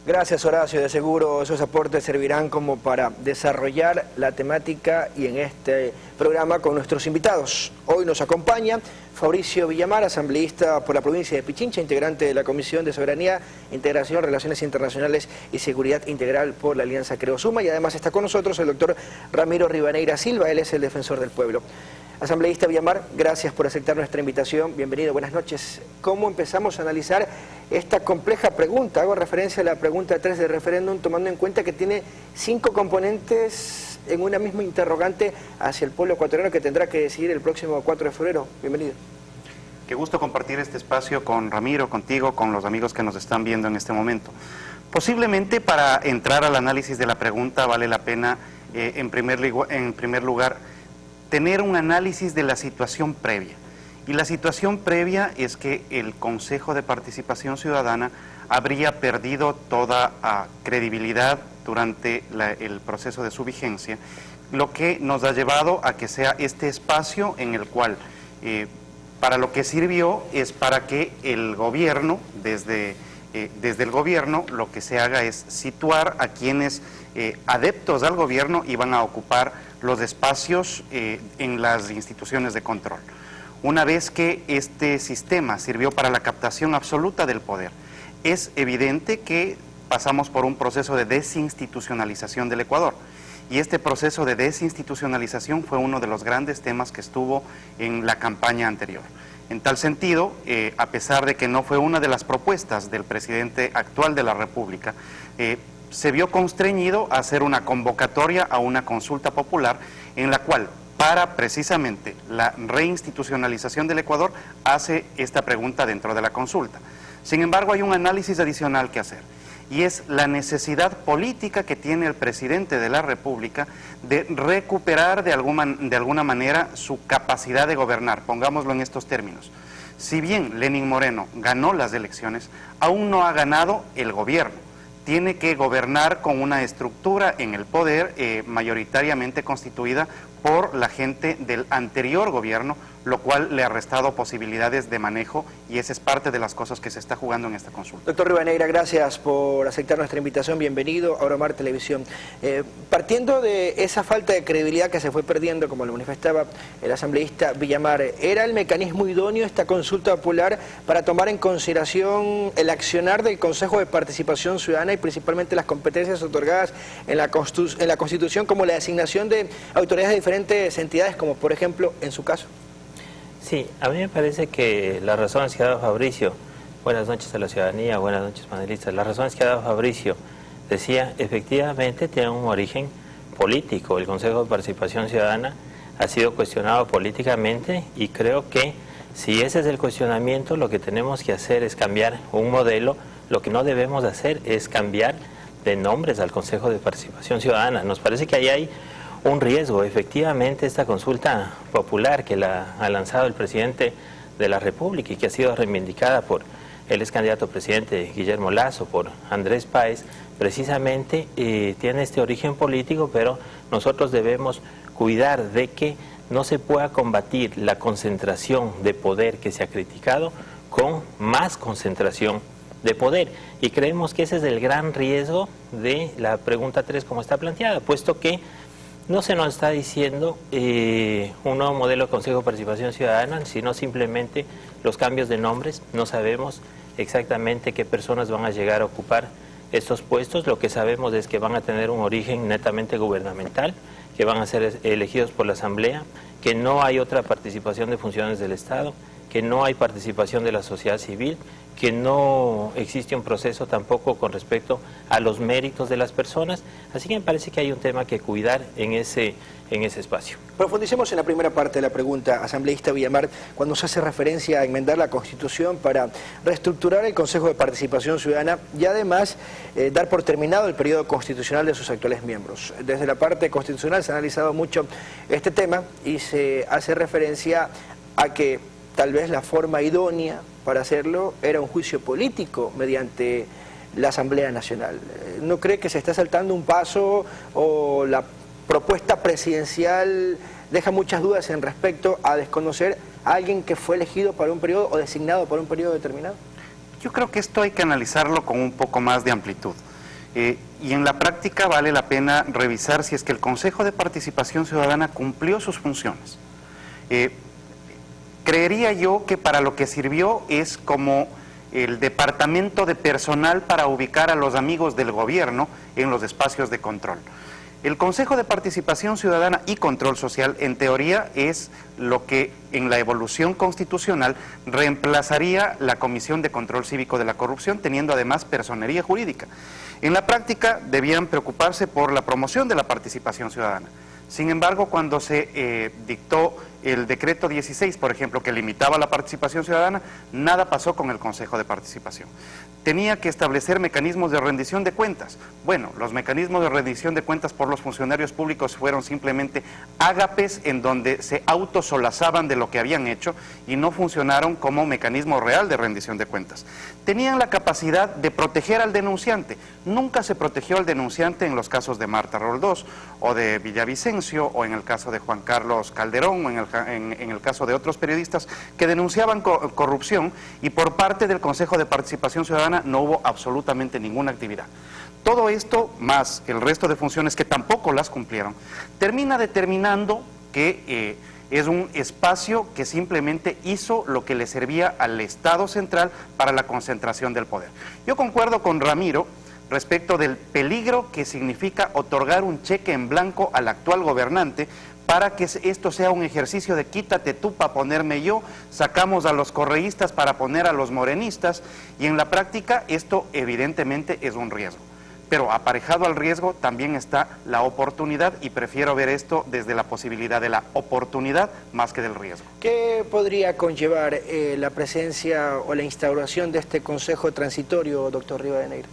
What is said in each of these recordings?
Gracias, Horacio. De seguro esos aportes servirán como para desarrollar la temática y en este programa con nuestros invitados. Hoy nos acompaña Fabricio Villamar, asambleísta por la provincia de Pichincha, integrante de la Comisión de Soberanía, Integración, Relaciones Internacionales y Seguridad Integral por la Alianza Creo Suma, y además está con nosotros el doctor Ramiro Rivadeneira Silva, él es el defensor del pueblo. Asambleísta Villamar, gracias por aceptar nuestra invitación. Bienvenido, buenas noches. ¿Cómo empezamos a analizar esta compleja pregunta? Hago referencia a la pregunta 3 del referéndum, tomando en cuenta que tiene 5 componentes en una misma interrogante hacia el pueblo ecuatoriano que tendrá que decidir el próximo 4 de febrero. Bienvenido. Qué gusto compartir este espacio con Ramiro, contigo, con los amigos que nos están viendo en este momento. Posiblemente para entrar al análisis de la pregunta vale la pena, en primer lugar, tener un análisis de la situación previa. Y la situación previa es que el Consejo de Participación Ciudadana habría perdido toda credibilidad durante el proceso de su vigencia, lo que nos ha llevado a que sea este espacio en el cual, para lo que sirvió es para que el gobierno, desde el gobierno, lo que se haga es situar a quienes adeptos al gobierno iban a ocupar los espacios en las instituciones de control. Una vez que este sistema sirvió para la captación absoluta del poder, es evidente que pasamos por un proceso de desinstitucionalización del Ecuador. Y este proceso de desinstitucionalización fue uno de los grandes temas que estuvo en la campaña anterior. En tal sentido, a pesar de que no fue una de las propuestas del presidente actual de la República, se vio constreñido a hacer una convocatoria a una consulta popular en la cual, para precisamente la reinstitucionalización del Ecuador, hace esta pregunta dentro de la consulta. Sin embargo, hay un análisis adicional que hacer, y es la necesidad política que tiene el presidente de la República de recuperar de alguna manera su capacidad de gobernar, pongámoslo en estos términos. Si bien Lenín Moreno ganó las elecciones, aún no ha ganado el gobierno. Tiene que gobernar con una estructura en el poder mayoritariamente constituida por la gente del anterior gobierno, lo cual le ha restado posibilidades de manejo, y esa es parte de las cosas que se está jugando en esta consulta. Doctor Rivadeneira, gracias por aceptar nuestra invitación. Bienvenido a Auromar Televisión. Partiendo de esa falta de credibilidad que se fue perdiendo, como lo manifestaba el asambleísta Villamar, ¿era el mecanismo idóneo esta consulta popular para tomar en consideración el accionar del Consejo de Participación Ciudadana y principalmente las competencias otorgadas en la Constitución, como la designación de autoridades de diferentes entidades, como por ejemplo en su caso? Sí, a mí me parece que las razones que ha dado Fabricio, buenas noches a la ciudadanía, buenas noches panelistas, las razones que ha dado Fabricio, decía, efectivamente tiene un origen político. El Consejo de Participación Ciudadana ha sido cuestionado políticamente, y creo que si ese es el cuestionamiento, lo que tenemos que hacer es cambiar un modelo. Lo que no debemos hacer es cambiar de nombres al Consejo de Participación Ciudadana. Nos parece que ahí hay un riesgo. Efectivamente, esta consulta popular que ha lanzado el presidente de la República y que ha sido reivindicada por el ex candidato presidente Guillermo Lasso, por Andrés Páez, precisamente tiene este origen político, pero nosotros debemos cuidar de que no se pueda combatir la concentración de poder que se ha criticado con más concentración de poder. Y creemos que ese es el gran riesgo de la pregunta 3 como está planteada, puesto que no se nos está diciendo un nuevo modelo de Consejo de Participación Ciudadana, sino simplemente los cambios de nombres. No sabemos exactamente qué personas van a llegar a ocupar estos puestos. Lo que sabemos es que van a tener un origen netamente gubernamental, que van a ser elegidos por la Asamblea, que no hay otra participación de funciones del Estado, que no hay participación de la sociedad civil, que no existe un proceso tampoco con respecto a los méritos de las personas. Así que me parece que hay un tema que cuidar en ese espacio. Profundicemos en la primera parte de la pregunta, asambleísta Villamar, cuando se hace referencia a enmendar la Constitución para reestructurar el Consejo de Participación Ciudadana y además dar por terminado el periodo constitucional de sus actuales miembros. Desde la parte constitucional se ha analizado mucho este tema y se hace referencia a que tal vez la forma idónea para hacerlo era un juicio político mediante la Asamblea Nacional. ¿No cree que se está saltando un paso o la propuesta presidencial deja muchas dudas en respecto a desconocer a alguien que fue elegido para un periodo o designado para un periodo determinado? Yo creo que esto hay que analizarlo con un poco más de amplitud. Y en la práctica vale la pena revisar si es que el Consejo de Participación Ciudadana cumplió sus funciones. Creería yo que para lo que sirvió es como el departamento de personal para ubicar a los amigos del gobierno en los espacios de control. El Consejo de Participación Ciudadana y Control Social, en teoría, es lo que en la evolución constitucional reemplazaría la Comisión de Control Cívico de la Corrupción, teniendo además personería jurídica. En la práctica debían preocuparse por la promoción de la participación ciudadana. Sin embargo, cuando se dictó el decreto 16, por ejemplo, que limitaba la participación ciudadana, nada pasó con el Consejo de Participación. Tenía que establecer mecanismos de rendición de cuentas. Bueno, los mecanismos de rendición de cuentas por los funcionarios públicos fueron simplemente ágapes en donde se autosolazaban de lo que habían hecho y no funcionaron como mecanismo real de rendición de cuentas. Tenían la capacidad de proteger al denunciante. Nunca se protegió al denunciante en los casos de Marta Roldós o de Villavicencio o en el caso de Juan Carlos Calderón o en el caso de otros periodistas que denunciaban corrupción, y por parte del Consejo de Participación Ciudadana no hubo absolutamente ninguna actividad. Todo esto, más el resto de funciones que tampoco las cumplieron, termina determinando que es un espacio que simplemente hizo lo que le servía al Estado central para la concentración del poder. Yo concuerdo con Ramiro respecto del peligro que significa otorgar un cheque en blanco al actual gobernante para que esto sea un ejercicio de quítate tú para ponerme yo, sacamos a los correístas para poner a los morenistas, y en la práctica esto evidentemente es un riesgo. Pero aparejado al riesgo también está la oportunidad, y prefiero ver esto desde la posibilidad de la oportunidad más que del riesgo. ¿Qué podría conllevar la presencia o la instauración de este Consejo Transitorio, doctor Rivadeneira?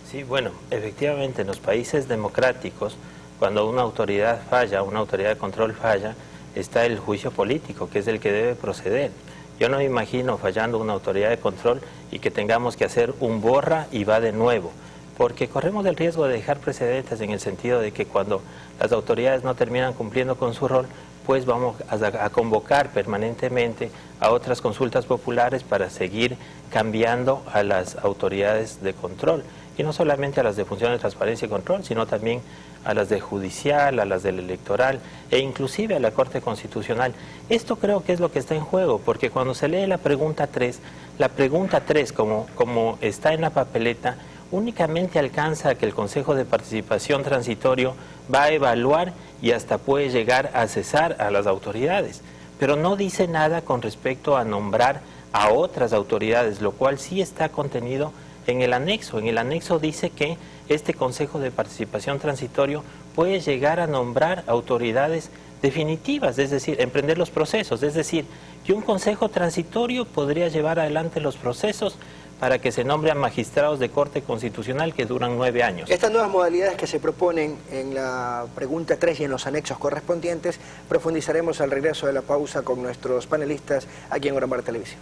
Sí, bueno, efectivamente en los países democráticos, cuando una autoridad falla, una autoridad de control falla, está el juicio político, que es el que debe proceder. Yo no me imagino fallando una autoridad de control y que tengamos que hacer un borra y va de nuevo, porque corremos el riesgo de dejar precedentes en el sentido de que cuando las autoridades no terminan cumpliendo con su rol, pues vamos a convocar permanentemente a otras consultas populares para seguir cambiando a las autoridades de control. Y no solamente a las de función de transparencia y control, sino también a las de judicial, a las del electoral e inclusive a la Corte Constitucional. Esto creo que es lo que está en juego, porque cuando se lee la pregunta 3, como está en la papeleta, únicamente alcanza a que el Consejo de Participación Transitorio va a evaluar y hasta puede llegar a cesar a las autoridades, pero no dice nada con respecto a nombrar a otras autoridades, lo cual sí está contenido en el anexo. En el anexo dice que este Consejo de Participación Transitorio puede llegar a nombrar autoridades definitivas, es decir, emprender los procesos, es decir, que un Consejo Transitorio podría llevar adelante los procesos para que se nombren magistrados de Corte Constitucional que duran 9 años. Estas nuevas modalidades que se proponen en la pregunta 3 y en los anexos correspondientes, profundizaremos al regreso de la pausa con nuestros panelistas aquí en Hora Mar Televisión.